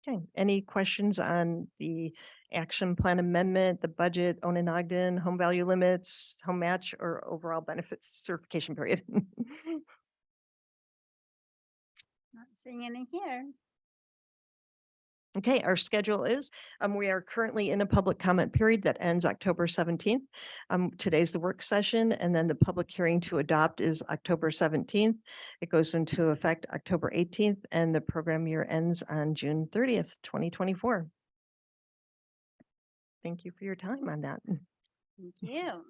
Okay, any questions on the action plan amendment, the budget, own in Ogden, home value limits, home match, or overall benefits certification period? Not seeing any here. Okay, our schedule is, we are currently in a public comment period that ends October 17th. Today's the work session, and then the public hearing to adopt is October 17th. It goes into effect October 18th, and the program year ends on June 30th, 2024. Thank you for your time on that. Thank you.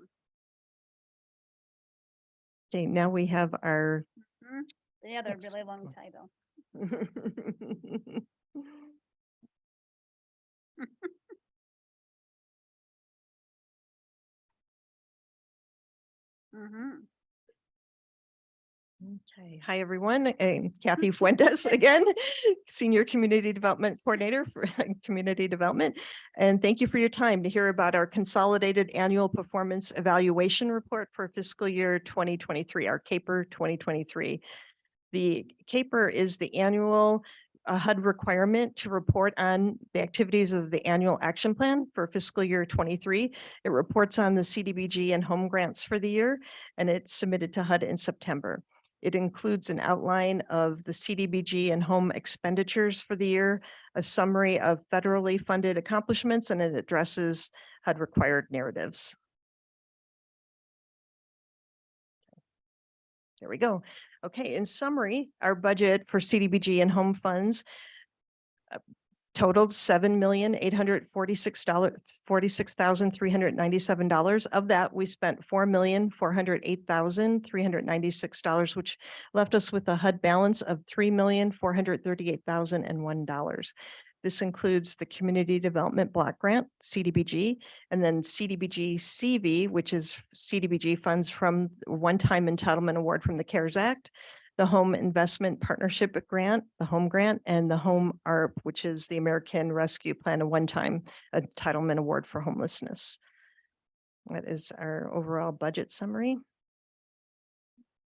Okay, now we have our The other Next. really long title. Okay, hi everyone. Kathy Fuentes again, Senior Community Development Coordinator for Community Development. And thank you for your time to hear about our Consolidated Annual Performance Evaluation Report for fiscal year 2023, our CAPER 2023. The CAPER is the annual HUD requirement to report on the activities of the annual action plan for fiscal year 23. It reports on the CDBG and home grants for the year, and it's submitted to HUD in September. It includes an outline of the CDBG and home expenditures for the year, a summary of federally funded accomplishments, and it addresses HUD required narratives. There we go. Okay, in summary, our budget for CDBG and home funds totaled $7,846,397. Of that, we spent $4,408,396, which left us with a HUD balance of $3,438,001. This includes the Community Development Block Grant, CDBG, and then CDBG CV, which is CDBG funds from one-time entitlement award from the CARES Act, the Home Investment Partnership Grant, the Home Grant, and the Home ARP, which is the American Rescue Plan, a one-time entitlement award for homelessness. That is our overall budget summary.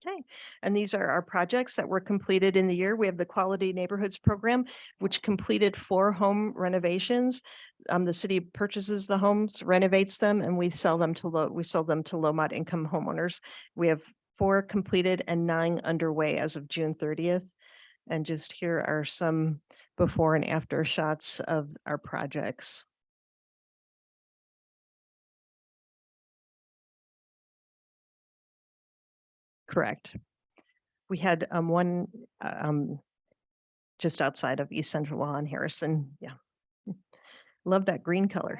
Okay, and these are our projects that were completed in the year. We have the Quality Neighborhoods Program, which completed 4 home renovations. The city purchases the homes, renovates them, and we sold them to low mod income homeowners. We have 4 completed and 9 underway as of June 30th. And just here are some before and after shots of our projects. Correct. We had one just outside of East Central Law in Harrison. Yeah. Love that green color.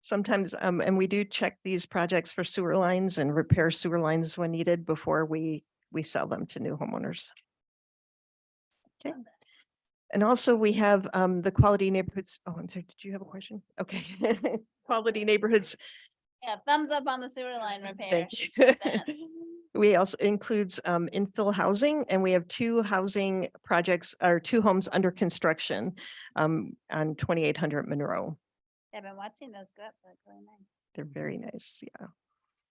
Sometimes, and we do check these projects for sewer lines and repair sewer lines when needed before we sell them to new homeowners. Okay. And also we have the quality neighborhoods. Oh, I'm sorry. Did you have a question? Okay. Quality neighborhoods. Yeah, thumbs up on the sewer line repair. Thank you. That. We also includes infill housing, and we have 2 housing projects or 2 homes under construction on 2800 Monroe. I've been watching those go up. They're really nice. They're very nice. Yeah.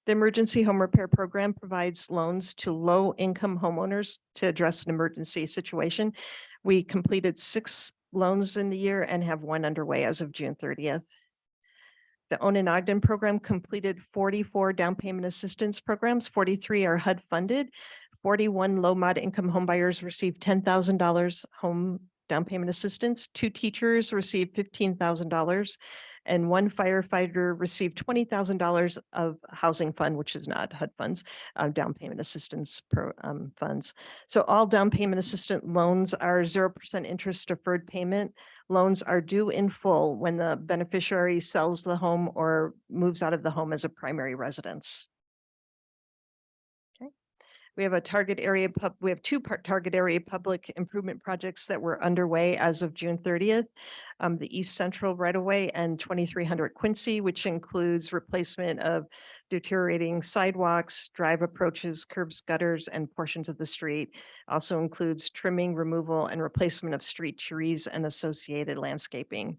The Emergency Home Repair Program provides loans to low-income homeowners to address an emergency situation. We completed 6 loans in the year and have 1 underway as of June 30th. The Own in Ogden program completed 44 down payment assistance programs. 43 are HUD funded. 41 low mod income homebuyers received $10,000 home down payment assistance. 2 teachers received $15,000 and 1 firefighter received $20,000 of housing fund, which is not HUD funds, down payment assistance funds. So all down payment assistant loans are 0% interest deferred payment. Loans are due in full when the beneficiary sells the home or moves out of the home as a primary residence. Okay. We have a target area we have 2 target area public improvement projects that were underway as of June 30th. The East Central right of way and 2300 Quincy, which includes replacement of deteriorating sidewalks, drive approaches, curbs, gutters, and portions of the street. Also includes trimming, removal, and replacement of street trees and associated landscaping.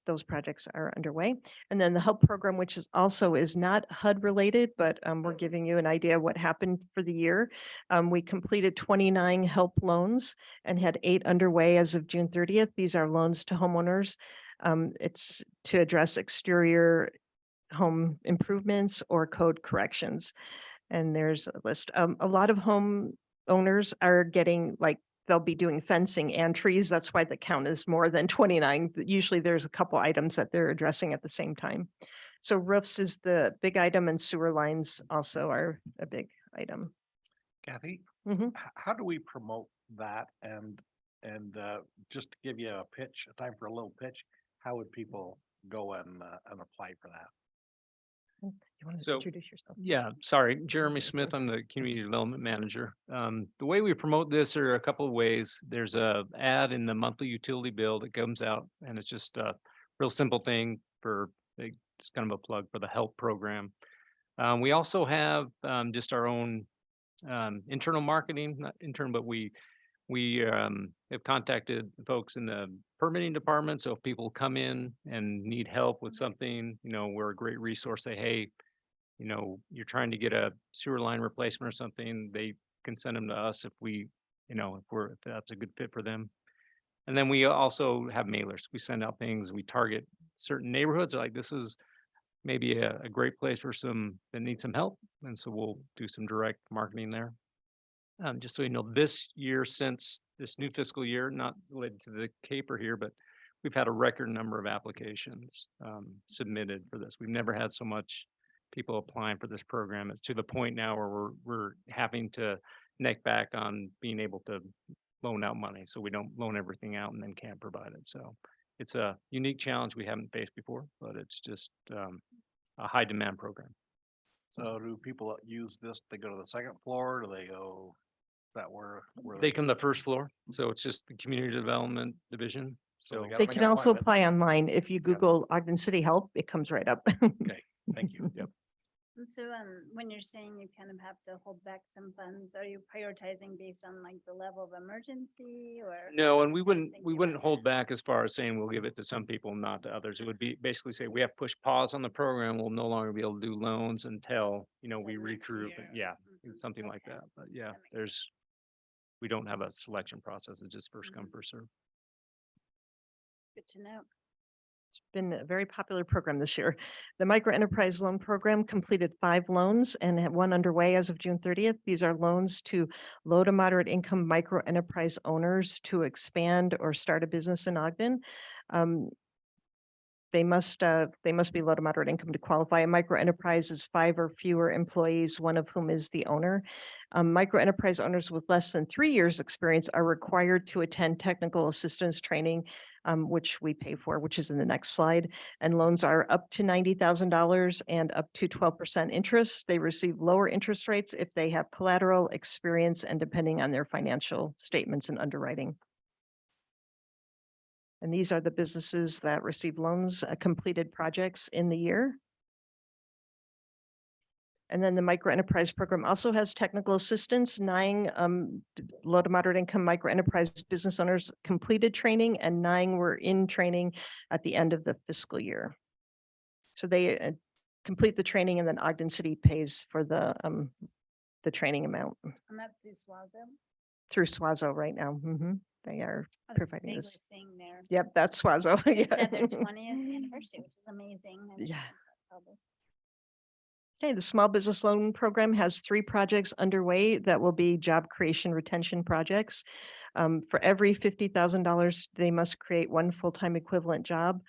Those projects are underway. And then the HELP program, which is also not HUD related, but we're giving you an idea of what happened for the year. We completed 29 HELP loans and had 8 underway as of June 30th. These are loans to homeowners. It's to address exterior home improvements or code corrections. And there's a list. A lot of home owners are getting they'll be doing fencing and trees. That's why the count is more than 29. Usually there's a couple items that they're addressing at the same time. So roofs is the big item and sewer lines also are a big item. Kathy, Mhm. how do we promote that? And just to give you a pitch, a time for a little pitch, how would people go and apply for that? You want to So, introduce yourself? Yeah, sorry, Jeremy Smith, I'm the Community Development Manager. The way we promote this are a couple of ways. There's a ad in the monthly utility bill that comes out, and it's just a real simple thing it's kind of a plug for the HELP program. We also have just our own internal marketing, not internal, but we have contacted folks in the permitting department. So if people come in and need help with something, we're a great resource. Say, hey, you're trying to get a sewer line replacement or something, they can send them to us if if that's a good fit for them. And then we also have mailers. We send out things, we target certain neighborhoods, like this is maybe a great place for some that need some help. And so we'll do some direct marketing there. Just so you know, this year, since this new fiscal year, not related to the caper here, but we've had a record number of applications submitted for this. We've never had so much people applying for this program. It's to the point now where we're having to neck back on being able to loan out money. So we don't loan everything out and then can't provide it. So it's a unique challenge we haven't faced before, but it's just a high demand program. So do people use this? They go to the second floor? Do they go where They come to the first floor. So it's just the Community Development Division. So So they gotta They make can an also appointment. apply online. If you Google Ogden City Help, it comes right up. Okay, thank you. Yep. And so, when you're saying you kind of have to hold back some funds, are you prioritizing based on the level of emergency or? no, and we thinking wouldn't about hold back as far as saying we'll give it to some people, not to others. It would be basically say we have pushed pause on the program. We'll no longer be able to do loans until, we next regroup. year. Yeah, Mhm. something like Okay. that. But yeah, That makes we don't have a selection process. It's just first come, Mhm. first serve. Good to know. It's been a very popular program this year. The Micro Enterprise Loan Program completed 5 loans and had 1 underway as of June 30th. These are loans to low to moderate income micro enterprise owners to expand or start a business in Ogden. they must be low to moderate income to qualify. A micro enterprise is 5 or fewer employees, one of whom is the owner. Micro enterprise owners with less than 3 years experience are required to attend technical assistance training, which we pay for, which is in the next slide. And loans are up to $90,000 and up to 12% interest. They receive lower interest rates if they have collateral, experience, and depending on their financial statements and underwriting. And these are the businesses that receive loans, completed projects in the year. And then the micro enterprise program also has technical assistance. 9 low to moderate income micro enterprise business owners completed training, and 9 were in training at the end of the fiscal year. So they complete the training, and then Ogden City pays for the training amount And that's through Swazo. through Swazo right now. They are I was providing vaguely this. seeing there. Yep, that's Swazo. They Yeah. just had their 20th anniversary, which is amazing. I didn't Yeah. think that's how they- Okay, the small business loan program has 3 projects underway that will be job creation retention projects. For every $50,000, they must create 1 full-time equivalent job.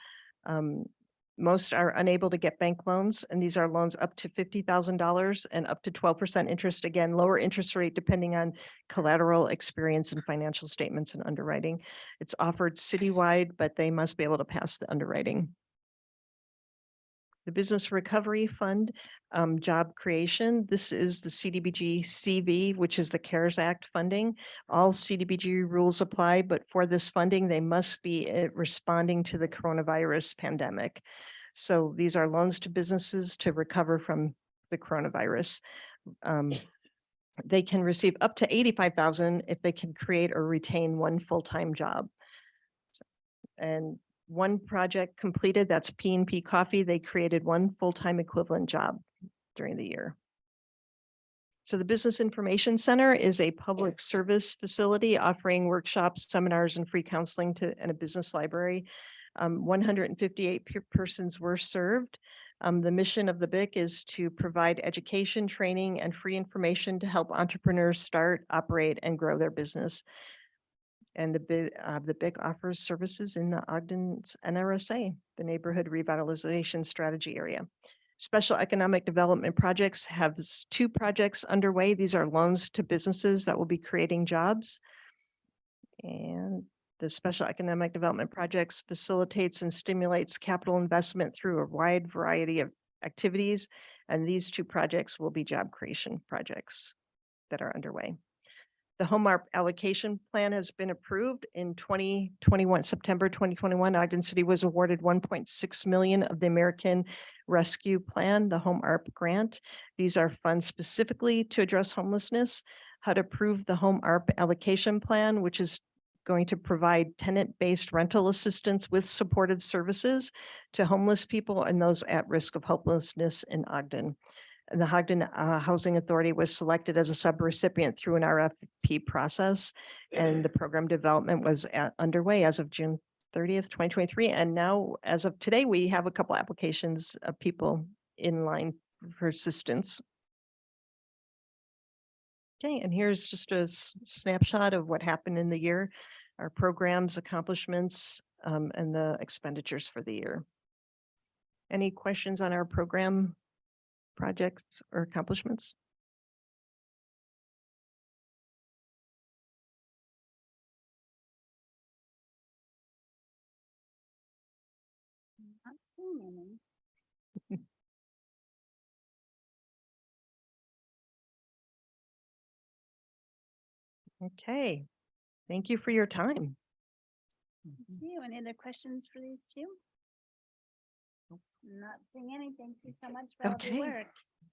Most are unable to get bank loans, and these are loans up to $50,000 and up to 12% interest. Again, lower interest rate depending on collateral, experience, and financial statements and underwriting. It's offered citywide, but they must be able to pass the underwriting. The Business Recovery Fund, job creation. This is the CDBG CV, which is the CARES Act funding. All CDBG rules apply, but for this funding, they must be responding to the coronavirus pandemic. So these are loans to businesses to recover from the coronavirus. They can receive up to $85,000 if they can create or retain 1 full-time job. And 1 project completed, that's P&P Coffee. They created 1 full-time equivalent job during the year. So the Business Information Center is a public service facility offering workshops, seminars, and free counseling and a business library. 158 persons were served. The mission of the BIC is to provide education, training, and free information to help entrepreneurs start, operate, and grow their business. And the BIC offers services in the Ogden's NRSA, the Neighborhood Revitalization Strategy area. Special Economic Development Projects have 2 projects underway. These are loans to businesses that will be creating jobs. And the Special Economic Development Projects facilitates and stimulates capital investment through a wide variety of activities. And these 2 projects will be job creation projects that are underway. The Home ARP allocation plan has been approved in 2021, September 2021. Ogden City was awarded 1.6 million of the American Rescue Plan, the Home ARP grant. These are funds specifically to address homelessness. HUD approved the Home ARP allocation plan, which is going to provide tenant-based rental assistance with supportive services to homeless people and those at risk of hopelessness in Ogden. And the Ogden Housing Authority was selected as a subrecipient through an RFP process, and the program development was underway as of June 30th, 2023. And now, as of today, we have a couple applications of people in line for assistance. Okay, and here's just a snapshot of what happened in the year, our programs, accomplishments, and the expenditures for the year. Any questions on our program projects or accomplishments? Not seeing any. Okay, thank you for your time. Thank you. Any other questions for these 2? Not seeing any. Thank you so much for all of your Okay. work.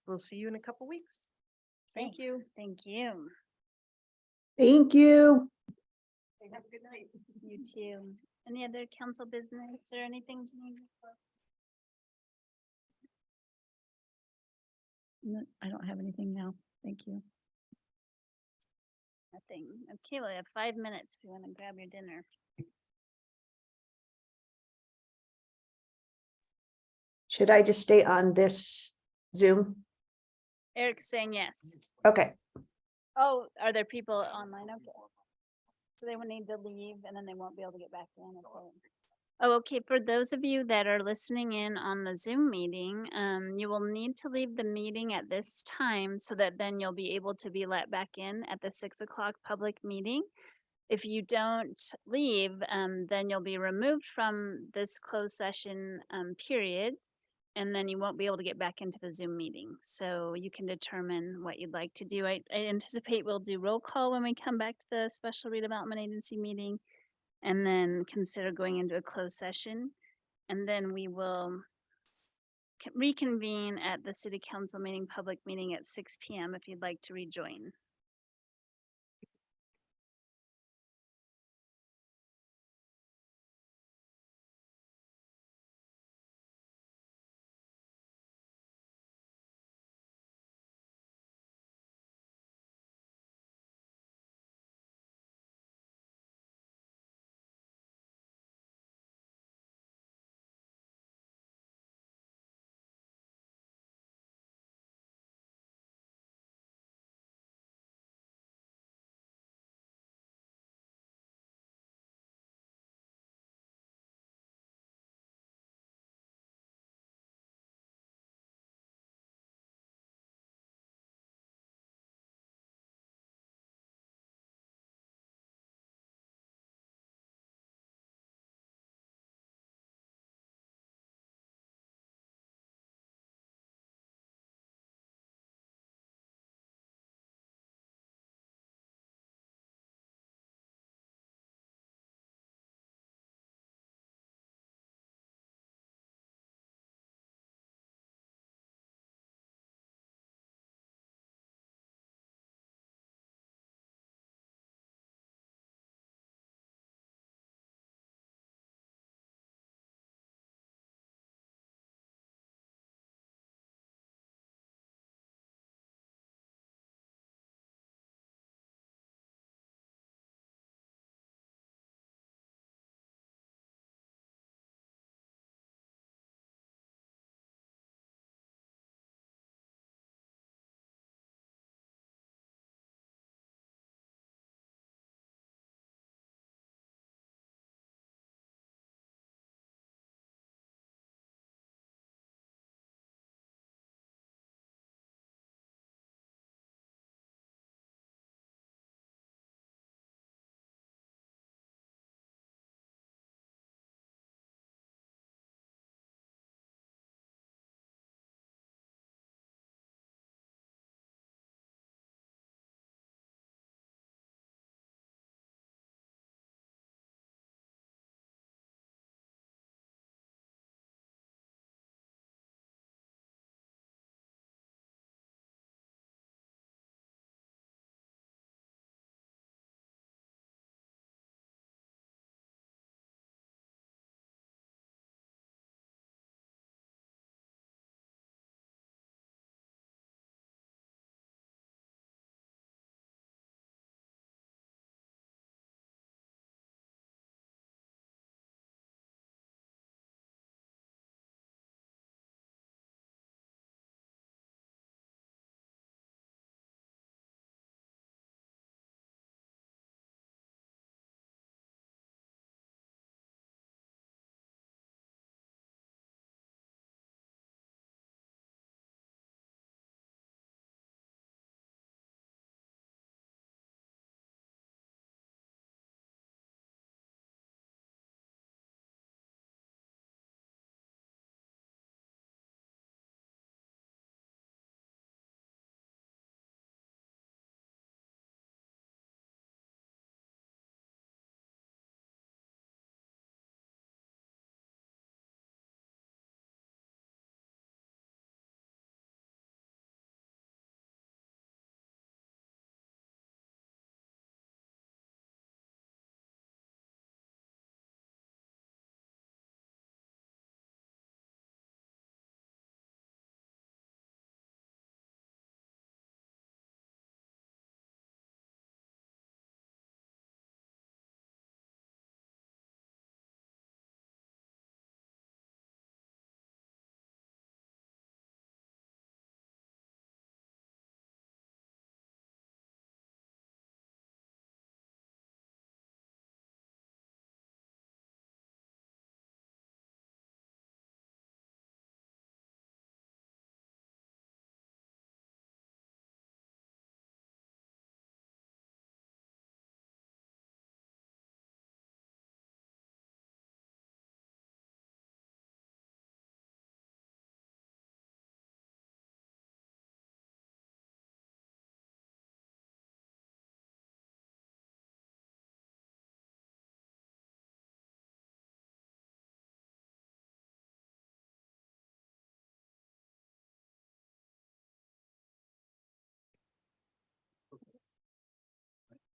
We'll see you in a couple weeks. Thank Thanks. you. Thank you. Thank you. Have a good night. You too. Any other council business or anything you need? No, I don't have anything now. Thank you. Nothing. Okay, well, we have 5 minutes if you want to grab your dinner. Should I just stay on this Zoom? Eric's saying yes. Okay, Oh, are there people online? Okay. So they will need to leave and then they won't be able to get back in. Oh, okay. For those of you that are listening in on the Zoom meeting, you will need to leave the meeting at this time so that then you'll be able to be let back in at the 6 o'clock public meeting. If you don't leave, then you'll be removed from this closed session period, and then you won't be able to get back into the Zoom meeting. So you can determine what you'd like to do. I anticipate we'll do roll call when we come back to the Special Redevelopment Agency meeting, and then consider going into a closed session. And then we will reconvene at the City Council meeting, public meeting at 6 p.m. if you'd like to rejoin.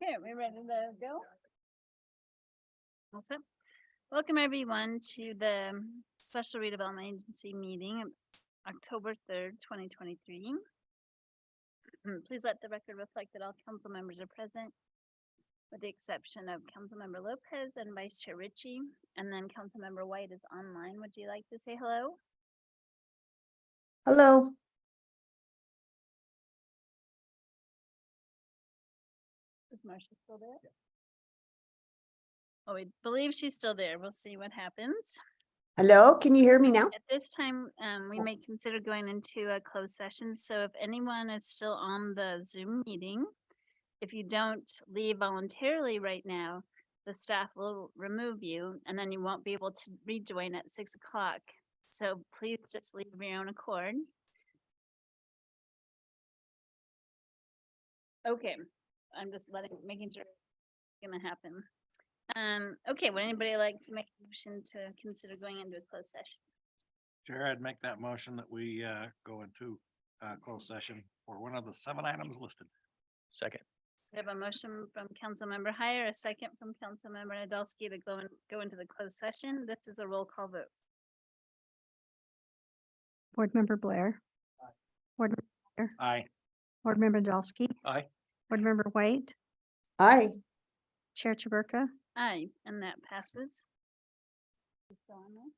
Okay, we ready to go? Also, welcome everyone to the Special Redevelopment Agency meeting, of October 3rd, 2023. Please let the record reflect that all council members are present, with the exception of Councilmember Lopez and Vice Chair Ritchie, and then Councilmember White is online. Would you like to say hello? Hello. Is Marcia still there? Oh, we believe she's still there. We'll see what happens. Hello, can you hear me now? At this time, we may consider going into a closed session. So if anyone is still on the Zoom meeting, if you don't leave voluntarily right now, the staff will remove you and then you won't be able to rejoin at 6 o'clock. So please just leave of your own accord. Okay, I'm just making sure it's gonna happen. Okay, would anybody like to make a motion to consider going into a closed session? Chair, I'd make that motion that we go into closed session for one of the 7 items listed. Second. We have a motion from Councilmember Hire, a second from Councilmember Nadolski to go into the closed session. This is a roll call vote. Board Member Blair. Aye. Board Member Dolsky. Aye. Board Member White. Hi. Chair Chaburka. Aye, and that passes. You still on there?